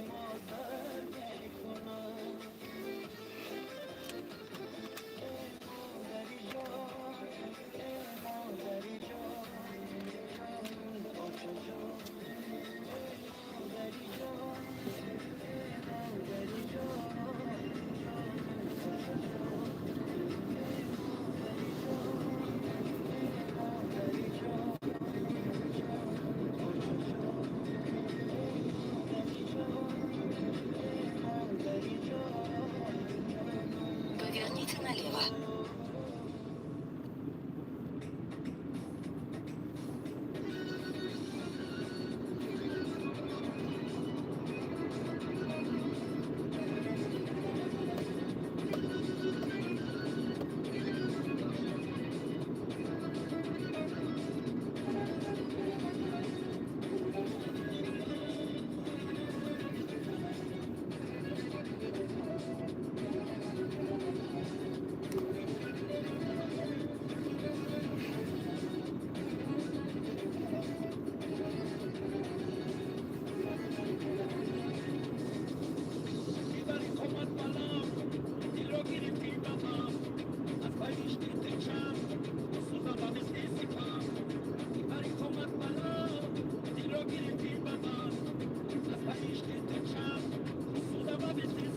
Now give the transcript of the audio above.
مادر میکنم. ای مادری جان، ای مادری جان، جان پاچه جان. ای مادری جان، ای مادری جان، جان پاچه جان. ای مادری جان، ای مادری جان، جان پاچه جان. ای مادری جان، ای مادری جان، جانم Поверните پاچه налево. جان. میبری کمد بالا، دل رو گرفتی بابا، از پایش تچم سودا با مثل سپا. میبری کمد بالا، دل رو گرفتی بابا، از پایش تچم سودا با مثل